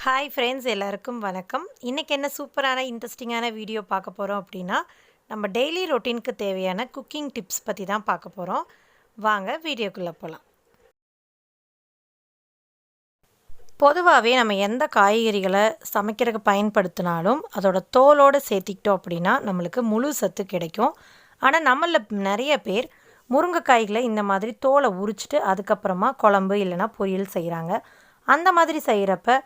Hi friends, எல்லாருக்கும் வணக்கம். இன்றைக்கி என்ன சூப்பரான இன்ட்ரெஸ்டிங்கான வீடியோ பார்க்க போகிறோம் அப்படின்னா, நம்ம டெய்லி ரொட்டீனுக்கு தேவையான குக்கிங் டிப்ஸ் பற்றி தான் பார்க்க போகிறோம். வாங்க வீடியோக்குள்ளே போகலாம். பொதுவாகவே நம்ம எந்த காய்கறிகளை சமைக்கிறதுக்கு பயன்படுத்தினாலும் அதோட தோலோடு சேர்த்திக்கிட்டோம் அப்படின்னா நம்மளுக்கு முழு சத்து கிடைக்கும். ஆனால் நம்மளில் நிறைய பேர் முருங்கைக்காய்களை இந்த மாதிரி தோலை உரிச்சிட்டு அதுக்கப்புறமா குழம்பு இல்லைன்னா பொரியல் செய்கிறாங்க. அந்த மாதிரி செய்கிறப்ப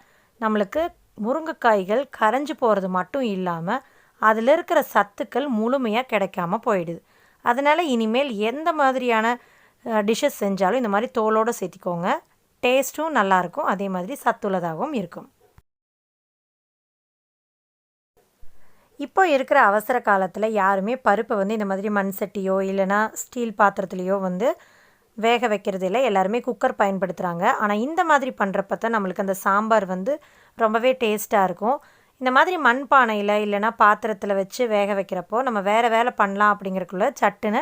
நம்மளுக்கு முருங்கைக்காய்கள் கரைஞ்சி போகிறது மட்டும் இல்லாமல் அதில் இருக்கிற சத்துக்கள் முழுமையாக கிடைக்காம போயிடுது. அதனால் இனிமேல் எந்த மாதிரியான டிஷ்ஷஸ் செஞ்சாலும் இந்த மாதிரி தோலோடு சேர்த்திக்கோங்க. டேஸ்ட்டும் நல்லாயிருக்கும், அதே மாதிரி சத்துள்ளதாகவும் இருக்கும். இப்போ இருக்கிற அவசர காலத்தில் யாருமே பருப்பை இந்த மாதிரி மண் சட்டியோ இல்லைனா ஸ்டீல் பாத்திரத்துலேயோ வேக வைக்கிறது இல்லை, எல்லாருமே குக்கர் பயன்படுத்துகிறாங்க. ஆனால் இந்த மாதிரி பண்ணுறப்ப தான் நம்மளுக்கு அந்த சாம்பார் ரொம்பவே டேஸ்ட்டாக இருக்கும். இந்த மாதிரி மண் பானையில் இல்லைனா பாத்திரத்தில் வச்சு வேக வைக்கிறப்போ நம்ம வேறு வேலை பண்ணலாம் அப்படிங்கிறக்குள்ள சட்டுன்னு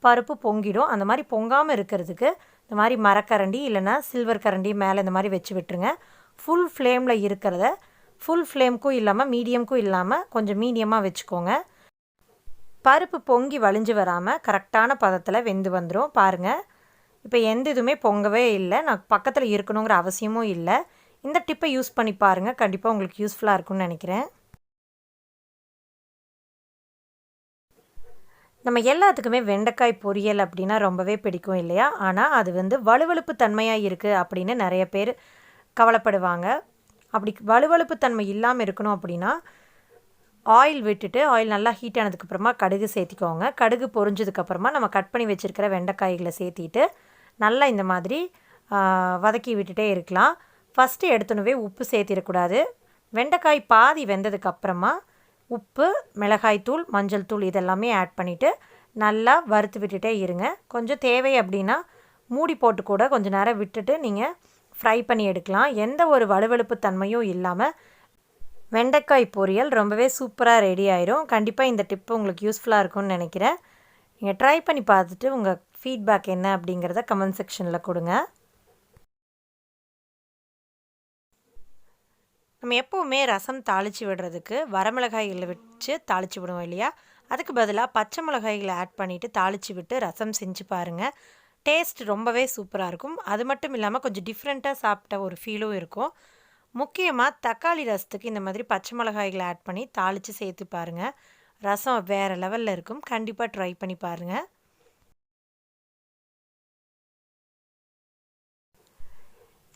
பருப்பு பொங்கிடும். அந்த மாதிரி பொங்காமல் இருக்கிறதுக்கு இந்த மாதிரி மரக்கரண்டி இல்லைனா சில்வர் கரண்டி மேலே இந்த மாதிரி வச்சு விட்டுருங்க. ஃபுல் ஃப்ளேமில் இருக்கிறத ஃபுல் ஃப்ளேமுக்கும் இல்லாமல் மீடியமுக்கும் இல்லாமல் கொஞ்சம் மீடியமாக வச்சுக்கோங்க. பருப்பு பொங்கி வழிஞ்சு வராமல் கரெக்டான பதத்தில் வெந்து வந்துடும். பாருங்கள், இப்போ எந்த இதுவுமே பொங்கவே இல்லை. நான் பக்கத்தில் இருக்கணுங்கிற அவசியமும் இல்லை. இந்த டிப்பை யூஸ் பண்ணி பாருங்கள், கண்டிப்பாக உங்களுக்கு யூஸ்ஃபுல்லாக இருக்கும்னு நினைக்கிறேன். நம்ம எல்லாத்துக்குமே வெண்டைக்காய் பொரியல் அப்படின்னா ரொம்பவே பிடிக்கும் இல்லையா? ஆனால் அது வழுவழுப்பு தன்மையாக இருக்குது அப்படின்னு நிறைய பேர் கவலைப்படுவாங்க. அப்படி வழுவழுப்பு தன்மை இல்லாமல் இருக்கணும் அப்படின்னா ஆயில் விட்டுட்டு ஆயில் நல்லா ஹீட் ஆனதுக்கப்புறமா கடுகு சேர்த்திக்கோங்க. கடுகு பொரிஞ்சதுக்கப்புறமா நம்ம கட் பண்ணி வச்சுருக்கிற வெண்டைக்காய்களை சேர்த்திட்டு நல்லா இந்த மாதிரி வதக்கி விட்டுட்டே இருக்கலாம். ஃபஸ்ட்டு எடுத்துனவே உப்பு சேர்த்திடக்கூடாது. வெண்டைக்காய் பாதி வெந்ததுக்கப்புறமா உப்பு, மிளகாய்த்தூள், மஞ்சள் தூள் இதெல்லாமே ஆட் பண்ணிவிட்டு நல்லா வறுத்து விட்டுட்டே இருங்க. கொஞ்சம் தேவை அப்படின்னா மூடி போட்டு கூட கொஞ்சம் நேரம் விட்டுட்டு நீங்கள் ஃப்ரை பண்ணி எடுக்கலாம். எந்த ஒரு வழுவழுப்பு தன்மையும் இல்லாமல் வெண்டைக்காய் பொரியல் ரொம்பவே சூப்பராக ரெடி ஆயிரும். கண்டிப்பாக இந்த டிப்பு உங்களுக்கு யூஸ்ஃபுல்லாக இருக்கும்னு நினைக்கிறேன். நீங்கள் ட்ரை பண்ணி பார்த்துட்டு உங்கள் ஃபீட்பேக் என்ன அப்படிங்கிறத கமெண்ட் செக்ஷனில் கொடுங்க. நம்ம எப்போவுமே ரசம் தாளித்து விடுறதுக்கு வரமிளகாய்களை வச்சு தாளித்து விடுவோம் இல்லையா? அதுக்கு பதிலாக பச்சை மிளகாய்களை ஆட் பண்ணிவிட்டு தாளித்து விட்டு ரசம் செஞ்சு பாருங்கள். டேஸ்ட் ரொம்பவே சூப்பராக இருக்கும். அது மட்டும் இல்லாமல் கொஞ்சம் டிஃப்ரெண்ட்டாக சாப்பிட்ட ஒரு ஃபீலும் இருக்கும். முக்கியமாக தக்காளி ரசத்துக்கு இந்த மாதிரி பச்சை மிளகாய்களை ஆட் பண்ணி தாளித்து சேர்த்து பாருங்கள். ரசம் வேறு லெவலில் இருக்கும். கண்டிப்பாக ட்ரை பண்ணி பாருங்கள்.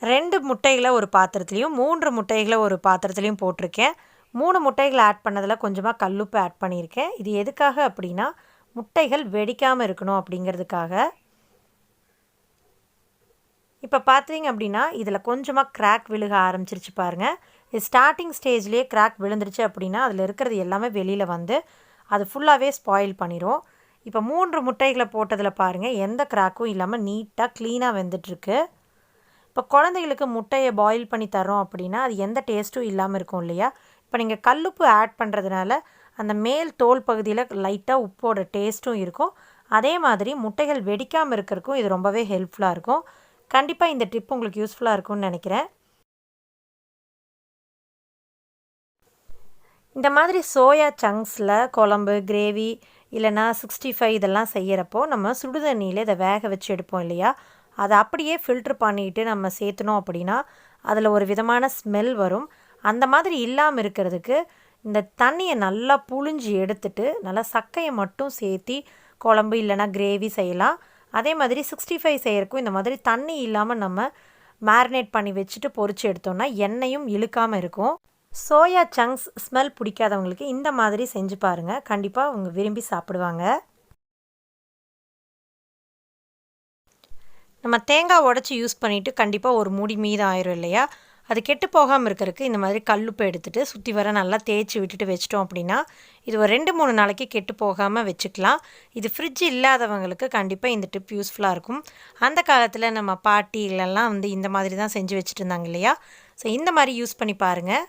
2 முட்டைகளை ஒரு பாத்திரத்துலேயும் 3 முட்டைகளை ஒரு பாத்திரத்துலேயும் போட்டிருக்கேன். 3 முட்டைகளை ஆட் பண்ணதில் கொஞ்சமாக கல்லுப்பு ஆட் பண்ணியிருக்கேன். இது எதுக்காக அப்படின்னா முட்டைகள் வெடிக்காமல் இருக்கணும் அப்படிங்கிறதுக்காக. இப்போ பார்த்தீங்க அப்படின்னா இதில் கொஞ்சமாக கிராக் விழுக ஆரம்பிச்சிருச்சு பாருங்கள். இது ஸ்டார்டிங் ஸ்டேஜ்லேயே கிராக் விழுந்துருச்சு அப்படின்னா அதில் இருக்கிறது எல்லாமே வெளியில் அது ஃபுல்லாகவே ஸ்பாயில் பண்ணிடும். இப்போ 3 முட்டைகளை போட்டதில் பாருங்கள் எந்த கிராக்கும் இல்லாமல் நீட்டாக க்ளீனாக வெந்துட்டுருக்கு. இப்போ குழந்தைகளுக்கு முட்டையை பாயில் பண்ணி தரோம் அப்படின்னா அது எந்த டேஸ்ட்டும் இல்லாமல் இருக்கும் இல்லையா? இப்போ நீங்கள் கல்லுப்பு ஆட் பண்ணுறதுனால அந்த மேல் தோல் பகுதியில் லைட்டாக உப்போட டேஸ்ட்டும் இருக்கும். அதே மாதிரி முட்டைகள் வெடிக்காமல் இருக்கிறதுக்கும் இது ரொம்பவே ஹெல்ப்ஃபுல்லாக இருக்கும். கண்டிப்பாக இந்த டிப் உங்களுக்கு யூஸ்ஃபுல்லாக இருக்கும்னு நினைக்கிறேன். இந்த மாதிரி சோயா சங்க்ஸில் குழம்பு, கிரேவி இல்லைனா 65 இதெல்லாம் செய்கிறப்போ நம்ம சுடுதண்ணியில் இதை வேக வச்சு எடுப்போம் இல்லையா? அதை அப்படியே ஃபில்ட்ரு பண்ணிவிட்டு நம்ம சேர்த்துனோம் அப்படின்னா அதில் ஒரு விதமான ஸ்மெல் வரும். அந்த மாதிரி இல்லாமல் இருக்கிறதுக்கு இந்த தண்ணியை நல்லா புழிஞ்சு எடுத்துட்டு நல்லா சக்கையை மட்டும் சேர்த்தி குழம்பு இல்லைனா கிரேவி செய்யலாம். அதே மாதிரி 65 செய்கிறக்கும் இந்த மாதிரி தண்ணி இல்லாமல் நம்ம மேரினேட் பண்ணி வச்சுட்டு பொரிச்சு எடுத்தோம்னா எண்ணெயும் இழுக்காமல் இருக்கும். சோயா சங்க்ஸ் ஸ்மெல் பிடிக்காதவங்களுக்கு இந்த மாதிரி செஞ்சு பாருங்கள். கண்டிப்பாக அவங்க விரும்பி சாப்பிடுவாங்க. நம்ம தேங்காய் உடச்சி யூஸ் பண்ணிவிட்டு கண்டிப்பாக ஒரு மூடி மீதம் ஆயிரும் இல்லையா? அது கெட்டு போகாமல் இருக்கிறதுக்கு இந்த மாதிரி கல்லுப்பை எடுத்துகிட்டு சுற்றி வர நல்லா தேய்ச்சி விட்டுட்டு வச்சிட்டோம் அப்படின்னா இது ஒரு 2-3 நாளைக்கு கெட்டு போகாமல் வச்சுக்கலாம். இது ஃப்ரிட்ஜ் இல்லாதவங்களுக்கு கண்டிப்பாக இந்த டிப் யூஸ்ஃபுல்லாக இருக்கும். அந்த காலத்தில் நம்ம பாட்டிகளெல்லாம் இந்த மாதிரி தான் செஞ்சு வச்சுட்டு இருந்தாங்க இல்லையா? ஸோ இந்த மாதிரி யூஸ் பண்ணி பாருங்கள்.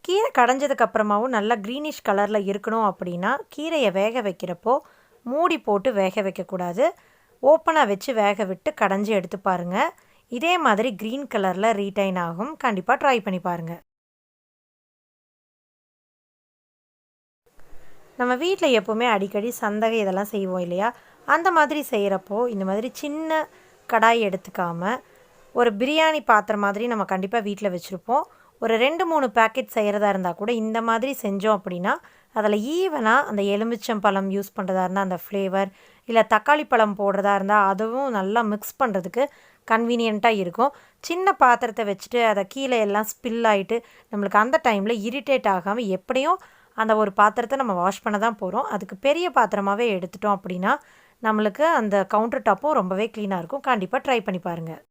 கீரை கடைஞ்சதுக்கப்புறமாவும் நல்லா க்ரீனிஷ் கலரில் இருக்கணும் அப்படின்னா கீரையை வேக வைக்கிறப்போ மூடி போட்டு வேக வைக்கக்கூடாது. ஓப்பனாக வச்சு வேக விட்டு கடைஞ்சி எடுத்து பாருங்கள். இதே மாதிரி க்ரீன் கலரில் ரீடைன் ஆகும். கண்டிப்பாக ட்ரை பண்ணி பாருங்கள். நம்ம வீட்டில் எப்போவுமே அடிக்கடி சந்தகை இதெல்லாம் செய்வோம் இல்லையா? அந்த மாதிரி செய்கிறப்போ இந்த மாதிரி சின்ன கடாய் எடுத்துக்காமல் ஒரு பிரியாணி பாத்திரம் மாதிரி நம்ம கண்டிப்பாக வீட்டில் வச்சுருப்போம். ஒரு 2-3 பேக்கெட் செய்கிறதா இருந்தால் கூட இந்த மாதிரி செஞ்சோம் அப்படின்னா அதில் ஈவனாக அந்த எலுமிச்சம்பழம் யூஸ் பண்ணுறதா இருந்தால் அந்த ஃப்ளேவர், இல்லை தக்காளி பழம் போடுறதா இருந்தால் அதுவும் நல்லா மிக்ஸ் பண்ணுறதுக்கு கன்வீனியண்ட்டாக இருக்கும். சின்ன பாத்திரத்தை வச்சுட்டு அதை கீழே எல்லாம் ஸ்பில் ஆகிட்டு நம்மளுக்கு அந்த டைமில் இரிட்டேட் ஆகாமல் எப்படியும் அந்த ஒரு பாத்திரத்தை நம்ம வாஷ் பண்ண தான் போகிறோம். அதுக்கு பெரிய பாத்திரமாகவே எடுத்துட்டோம் அப்படின்னா நம்மளுக்கு அந்த கவுண்டர் டாப்பும் ரொம்பவே க்ளீனாக இருக்கும். கண்டிப்பாக ட்ரை பண்ணி பாருங்கள்.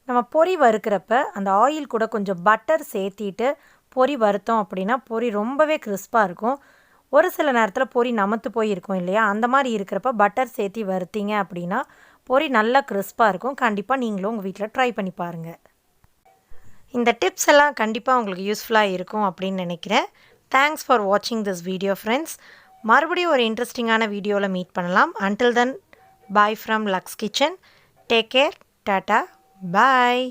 நம்ம பொரி வறுக்கிறப்ப அந்த ஆயில் கூட கொஞ்சம் பட்டர் சேர்த்திட்டு பொரி வறுத்தோம் அப்படின்னா பொரி ரொம்பவே கிறிஸ்பாக இருக்கும். ஒரு சில நேரத்தில் பொரி நமத்து போய் இருக்கும் இல்லையா? அந்த மாதிரி இருக்கிறப்ப பட்டர் சேர்த்தி வறுத்தீங்க அப்படின்னா பொரி நல்லா கிறிஸ்பாக இருக்கும். கண்டிப்பாக நீங்களும் உங்கள் வீட்டில் ட்ரை பண்ணி பாருங்கள். இந்த டிப்ஸ் எல்லாம் கண்டிப்பாக உங்களுக்கு யூஸ்ஃபுல்லாக இருக்கும் அப்படின்னு நினைக்கிறேன். தேங்க்ஸ் ஃபார் வாட்சிங் திஸ் வீடியோ ஃப்ரெண்ட்ஸ். மறுபடியும் ஒரு இன்ட்ரெஸ்டிங்கான வீடியோவில் மீட் பண்ணலாம். Until then, bye from Lux Kitchen. Take care. டாட்டா. Bye.